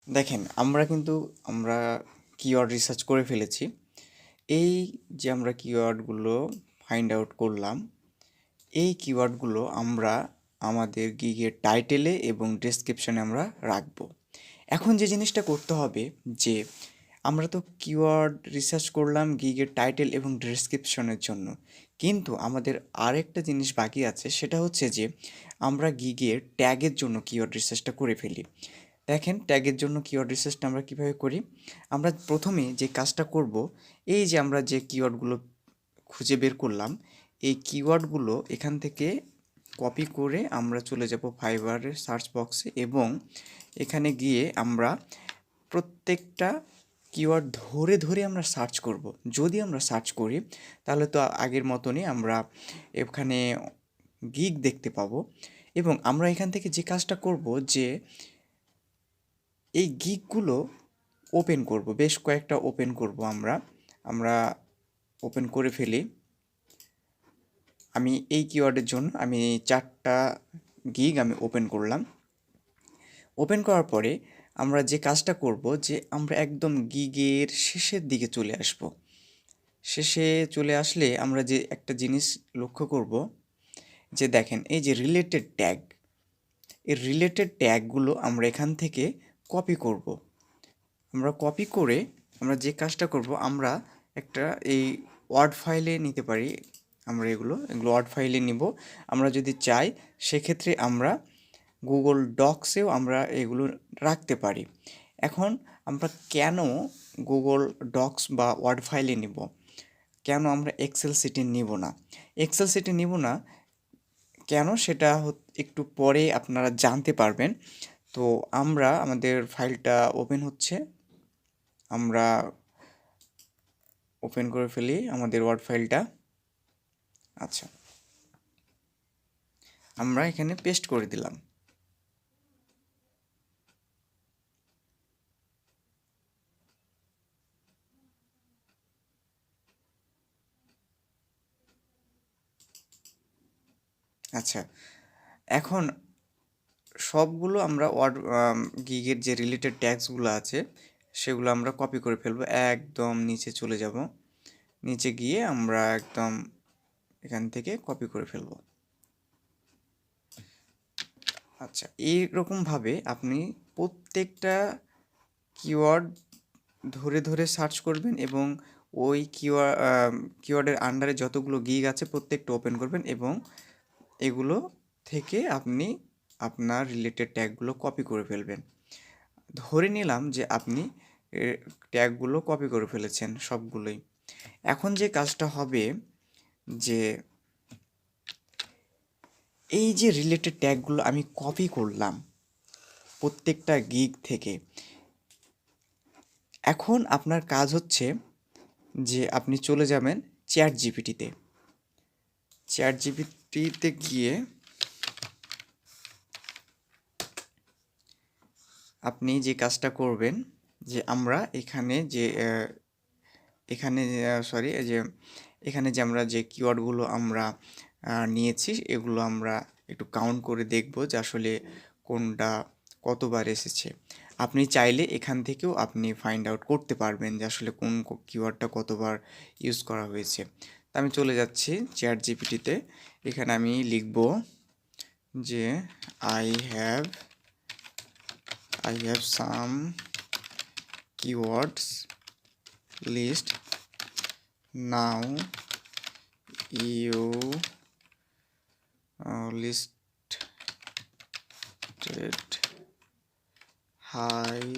দেখেন আমরা keyword research করে ফেলেছি। এই যে আমরা কিওয়ার্ডগুলো ফাইন্ড আউট করলাম, এই কিওয়ার্ডগুলো আমরা আমাদের গিগের টাইটেলে এবং ডেসক্রিপশনে আমরা রাখবো। এখন যে জিনিসটা করতে হবে যে আমরা তো কিওয়ার্ড রিসার্চ করলাম গিগের টাইটেল এবং ডেসক্রিপশনের জন্য, কিন্তু আমাদের আরেকটা জিনিস বাকি আছে, সেটা হচ্ছে যে আমরা গিগের ট্যাগের জন্য কিওয়ার্ড রিসার্চটা করে ফেলি। দেখেন ট্যাগের জন্য কিওয়ার্ড রিসার্চটা আমরা কীভাবে করি। আমরা প্রথমে যে কাজটা করব, এই যে আমরা যে কিওয়ার্ডগুলো খুঁজে বের করলাম, এই কিওয়ার্ডগুলো এখান থেকে কপি করে আমরা চলে যাব ফাইবারের সার্চ বক্সে এবং এখানে গিয়ে আমরা প্রত্যেকটা কিওয়ার্ড ধরে ধরে আমরা সার্চ করব। যদি আমরা সার্চ করি তাহলে তো আগের মতনই আমরা এখানে গিগ দেখতে পাবো এবং আমরা এখান থেকে যে কাজটা করব যে এই গিগগুলো ওপেন করব, বেশ কয়েকটা ওপেন করব আমরা ওপেন করে ফেলি। আমি এই কিওয়ার্ডের জন্য আমি 4টা গিগ আমি ওপেন করলাম। ওপেন করার পরে আমরা যে কাজটা করব যে আমরা একদম গিগের শেষের দিকে চলে আসব। শেষে চলে আসলে আমরা যে একটা জিনিস লক্ষ্য করব যে দেখেন এই যে রিলেটেড ট্যাগ, এই রিলেটেড ট্যাগগুলো আমরা এখান থেকে কপি করব। আমরা কপি করে আমরা যে কাজটা করব, আমরা একটা এই ওয়ার্ড ফাইলে নিতে পারি। আমরা এগুলো ওয়ার্ড ফাইলে নিব। আমরা যদি চাই সেক্ষেত্রে আমরা গুগল ডক্সেও আমরা এগুলো রাখতে পারি। এখন আমরা কেন গুগল ডক্স বা ওয়ার্ড ফাইলে নিব, কেন আমরা এক্সেল শিটে নিব না? এক্সেল শিটে নিব না কেন, সেটা একটু পরে আপনারা জানতে পারবেন। তো আমাদের ফাইলটা ওপেন হচ্ছে, আমরা ওপেন করে ফেলি আমাদের ওয়ার্ড ফাইলটা। আচ্ছা, আমরা এখানে পেস্ট করে দিলাম। আচ্ছা, এখন সবগুলো আমরা গিগের যে রিলেটেড ট্যাগসগুলো আছে সেগুলো আমরা কপি করে ফেলবো। একদম নিচে চলে যাব, নিচে গিয়ে আমরা একদম এখান থেকে কপি করে ফেলবো। আচ্ছা, এইরকমভাবে আপনি প্রত্যেকটা কিওয়ার্ড ধরে ধরে সার্চ করবেন এবং ওই কিওয়ার্ডের আন্ডারে যতগুলো গিগ আছে প্রত্যেকটা ওপেন করবেন এবং এগুলো থেকে আপনি আপনার রিলেটেড ট্যাগগুলো কপি করে ফেলবেন। ধরে নিলাম যে আপনি ট্যাগগুলো কপি করে ফেলেছেন সবগুলোই। এখন যে কাজটা হবে যে এই যে রিলেটেড ট্যাগগুলো আমি কপি করলাম প্রত্যেকটা গিগ থেকে, এখন আপনার কাজ হচ্ছে যে আপনি চলে যাবেন চ্যাট জিপিটিতে। চ্যাট জিপিটিতে গিয়ে আপনি যে কাজটা করবেন যে আমরা এখানে যে আমরা যে কিওয়ার্ডগুলো আমরা নিয়েছি এগুলো আমরা একটু কাউন্ট করে দেখব যে আসলে কোনটা কতবার এসেছে। আপনি চাইলে এখান থেকেও আপনি ফাইন্ড আউট করতে পারবেন যে আসলে কোন কিওয়ার্ডটা কতবার ইউজ করা হয়েছে। তা আমি চলে যাচ্ছি চ্যাট জিপিটিতে। এখানে আমি লিখব যে I have some keywords list, now you listed high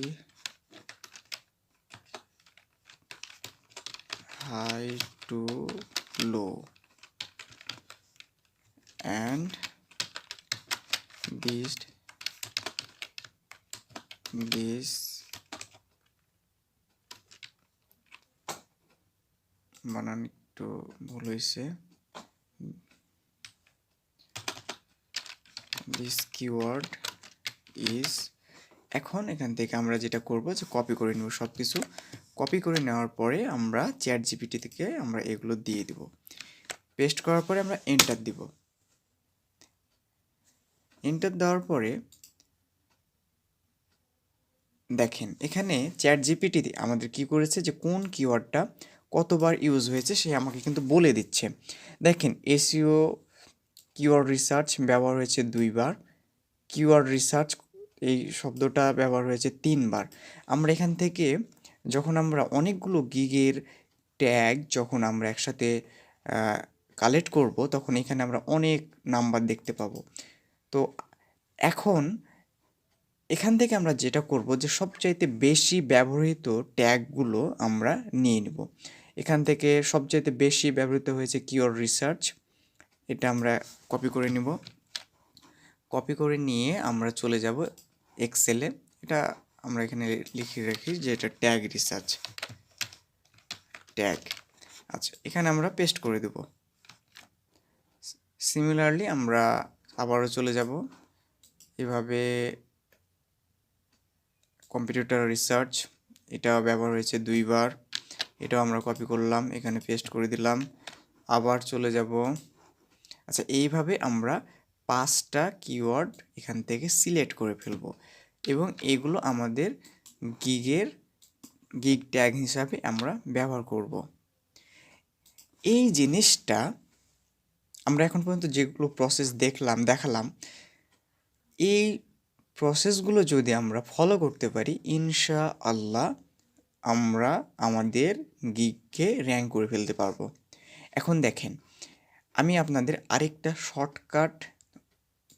to low and this বানান একটু ভুল হয়েছে, this keyword is। এখন এখান থেকে আমরা যেটা করব যে কপি করে নেব, সব কিছু কপি করে নেওয়ার পরে আমরা চ্যাট জিপিটি থেকে আমরা এগুলো দিয়ে দিব। পেস্ট করার পরে আমরা এন্টার দিব। এন্টার দেওয়ার পরে দেখেন এখানে চ্যাট জিপিটি আমাদের কি করেছে যে কোন কিওয়ার্ডটা কতবার ইউজ হয়েছে সে আমাকে কিন্তু বলে দিচ্ছে। দেখেন এসইও কিওয়ার্ড রিসার্চ ব্যবহার হয়েছে 2বার, কিওয়ার্ড রিসার্চ এই শব্দটা ব্যবহার হয়েছে 3বার। আমরা এখান থেকে যখন আমরা অনেকগুলো গিগের ট্যাগ যখন আমরা একসাথে কালেক্ট করব তখন এখানে আমরা অনেক নাম্বার দেখতে পাবো। তো এখন এখান থেকে আমরা যেটা করব যে সবচাইতে বেশি ব্যবহৃত ট্যাগগুলো আমরা নিয়ে নেব। এখান থেকে সবচাইতে বেশি ব্যবহৃত হয়েছে কিওয়ার্ড রিসার্চ, এটা আমরা কপি করে নিব। কপি করে নিয়ে আমরা চলে যাব এক্সেলে, এটা আমরা এখানে লিখে রাখি যে এটা ট্যাগ রিসার্চ ট্যাগ। আচ্ছা, এখানে আমরা পেস্ট করে দেব। সিমিলারলি আমরা আবারও চলে যাব এভাবে কম্পিটিটর রিসার্চ, এটা ব্যবহার হয়েছে 2বার, এটাও আমরা কপি করলাম, এখানে পেস্ট করে দিলাম, আবার চলে যাব। আচ্ছা, এইভাবে আমরা 5টা কিওয়ার্ড এখান থেকে সিলেক্ট করে ফেলব এবং এগুলো আমাদের গিগ ট্যাগ হিসাবে আমরা ব্যবহার করব। এই জিনিসটা আমরা এখন পর্যন্ত যেগুলো প্রসেস দেখালাম, এই প্রসেসগুলো যদি আমরা ফলো করতে পারি ইনশাআল্লাহ আমরা আমাদের গিগকে র্যাঙ্ক করে ফেলতে পারবো। এখন দেখেন আমি আপনাদের আরেকটা শর্টকাট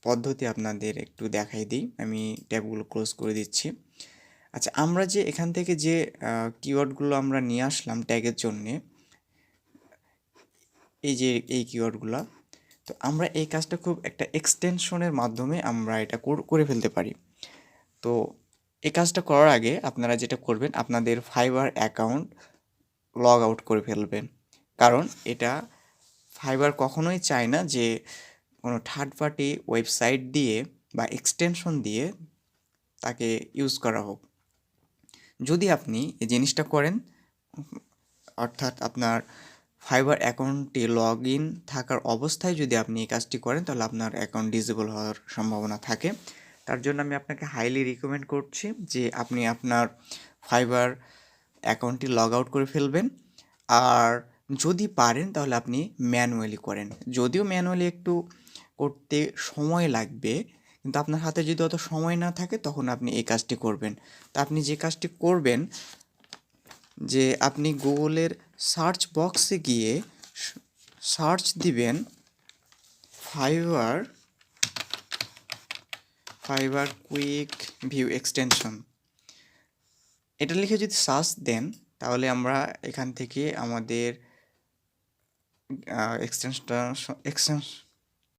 পদ্ধতি আপনাদের একটু দেখাই দিই। আমি ট্যাবগুলো ক্লোজ করে দিচ্ছি। আচ্ছা, আমরা যে এখান থেকে যে কিওয়ার্ডগুলো আমরা নিয়ে আসলাম ট্যাগের জন্যে, এই যে এই কিওয়ার্ডগুলো, তো আমরা এই কাজটা খুব একটা এক্সটেনশনের মাধ্যমে আমরা এটা করে ফেলতে পারি। তো এই কাজটা করার আগে আপনারা যেটা করবেন, আপনাদের ফাইবার অ্যাকাউন্ট লগ আউট করে ফেলবেন, কারণ এটা ফাইবার কখনোই চায় না যে কোনো থার্ড পার্টি ওয়েবসাইট দিয়ে বা এক্সটেনশন দিয়ে তাকে ইউজ করা হোক। যদি আপনি এই জিনিসটা করেন, অর্থাৎ আপনার ফাইবার অ্যাকাউন্টে লগ ইন থাকার অবস্থায় যদি আপনি এই কাজটি করেন তাহলে আপনার অ্যাকাউন্ট ডিসেবল হওয়ার সম্ভাবনা থাকে। তার জন্য আমি আপনাকে হাইলি রিকমেন্ড করছি যে আপনি আপনার ফাইবার অ্যাকাউন্টটি লগ আউট করে ফেলবেন। আর যদি পারেন তাহলে আপনি ম্যানুয়ালি করেন, যদিও ম্যানুয়ালি একটু করতে সময় লাগবে, কিন্তু আপনার হাতে যদি অত সময় না থাকে তখন আপনি এই কাজটি করবেন। তা আপনি যে কাজটি করবেন যে আপনি গুগলের সার্চ বক্সে গিয়ে সার্চ দিবেন ফাইবার কুইক ভিউ এক্সটেনশন, এটা লিখে যদি সার্চ দেন তাহলে আমরা এখান থেকে আমাদের